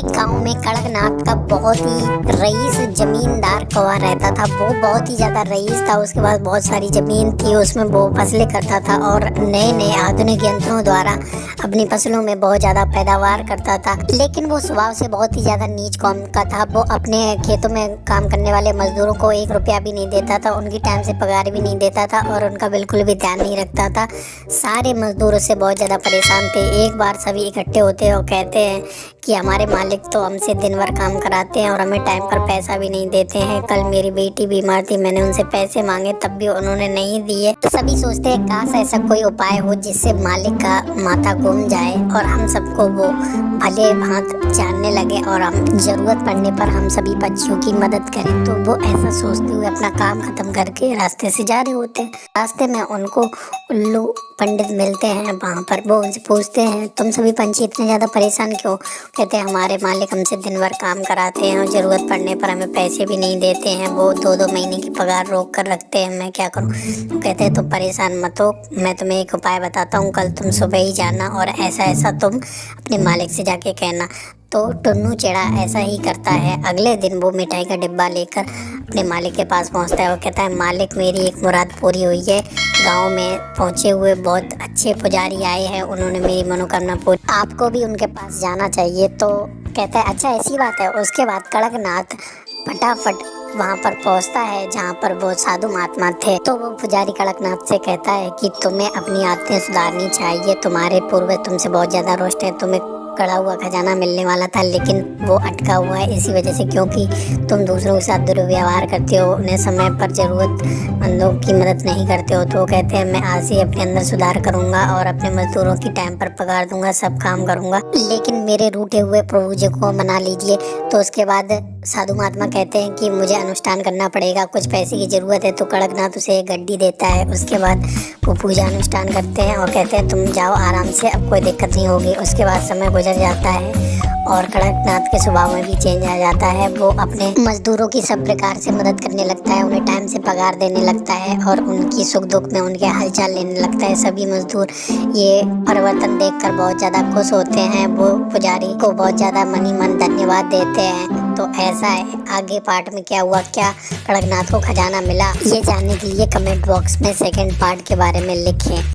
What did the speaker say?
एक गांव में कड़कनाथ का बहुत ही रईस जमींदार कौवा रहता था। वो बहुत ही ज्यादा रईस था। उसके पास बहुत सारी जमीन थी, उसमें वो फसलें करता था और नए नए आधुनिक यंत्रों द्वारा अपनी फसलों में बहुत ज्यादा पैदावार करता था। लेकिन वो स्वभाव से बहुत ही ज्यादा नीच कौम का था। वो अपने खेतों में काम करने वाले मजदूरों को 1 रुपया भी नहीं देता था, उनकी टाइम से पगार भी नहीं देता था और उनका बिल्कुल भी ध्यान नहीं रखता था। सारे मजदूर उससे बहुत ज्यादा परेशान थे। एक बार सभी इकट्ठे होते हैं और कहते हैं कि हमारे मालिक तो हमसे दिन भर काम कराते हैं और हमें टाइम पर पैसा भी नहीं देते हैं। कल मेरी बेटी बीमार थी, मैंने उनसे पैसे मांगे तब भी उन्होंने नहीं दिए। सभी सोचते हैं काश ऐसा कोई उपाय हो जिससे मालिक का माथा घूम जाए और हम सबको वो भले भांत जानने लगे और हम जरूरत पड़ने पर हम सभी पक्षियों की मदद करें। तो वो ऐसा सोचते हुए अपना काम खत्म करके रास्ते से जा रहे होते हैं। रास्ते में उनको उल्लू पंडित मिलते हैं। वहाँ पर वो उनसे पूछते हैं, तुम सभी पंछी इतने ज़्यादा परेशान क्यों? कहते हैं, हमारे मालिक हमसे दिन भर काम कराते हैं और ज़रूरत पड़ने पर हमें पैसे भी नहीं देते हैं। वो 2-2 महीने की पगार रोक कर रखते हैं, मैं क्या करूं? कहते हैं, तुम परेशान मत हो, मैं तुम्हें एक उपाय बताता हूँ। कल तुम सुबह ही जाना और ऐसा ऐसा तुम अपने मालिक से जाके कहना। तो टुन्नू चिड़ा ऐसा ही करता है। अगले दिन वो मिठाई का डिब्बा लेकर अपने मालिक के पास पहुंचता है और कहता है, मालिक मेरी एक मुराद पूरी हुई है। गांव में पहुंचे हुए बहुत अच्छे पुजारी आए हैं, उन्होंने मेरी मनोकामना पूरी, आपको भी उनके पास जाना चाहिए। तो कहता है, अच्छा ऐसी बात है। उसके बाद कड़कनाथ फटाफट वहाँ पर पहुँचता है जहाँ पर वो साधु महात्मा थे। तो वो पुजारी कड़कनाथ से कहता है कि तुम्हें अपनी आदतें सुधारनी चाहिए। तुम्हारे पूर्वज तुमसे बहुत ज़्यादा रुष्ट हैं, तुम्हें गड़ा हुआ खजाना मिलने वाला था लेकिन वो अटका हुआ है इसी वजह से, क्योंकि तुम दूसरों के साथ दुर्व्यवहार करते हो, उन्हें समय पर ज़रूरतमंदों की मदद नहीं करते हो। तो वो कहते हैं, मैं आज से अपने अंदर सुधार करूंगा और अपने मजदूरों की टाइम पर पगार दूंगा, सब काम करूंगा, लेकिन मेरे रूठे हुए प्रभु जी को मना लीजिए। तो उसके बाद साधु महात्मा कहते हैं कि मुझे अनुष्ठान करना पड़ेगा, कुछ पैसे की ज़रूरत है। तो कड़कनाथ उसे एक गड्डी देता है। उसके बाद वो पूजा अनुष्ठान करते हैं और कहते हैं, तुम जाओ आराम से, अब कोई दिक्कत नहीं होगी। उसके बाद समय गुजर जाता है और कड़कनाथ के स्वभाव में भी चेंज आ जाता है। वो अपने मजदूरों की सब प्रकार से मदद करने लगता है, उन्हें टाइम से पगार देने लगता है और उनकी सुख दुख में उनके हालचाल लेने लगता है। सभी मजदूर ये परिवर्तन देखकर बहुत ज़्यादा खुश होते हैं। वो पुजारी को बहुत ज़्यादा मनी मन धन्यवाद देते हैं। तो ऐसा है, आगे पार्ट में क्या हुआ, क्या कड़कनाथ को खजाना मिला, ये जानने के लिए कमेंट बॉक्स में सेकंड पार्ट के बारे में लिखें।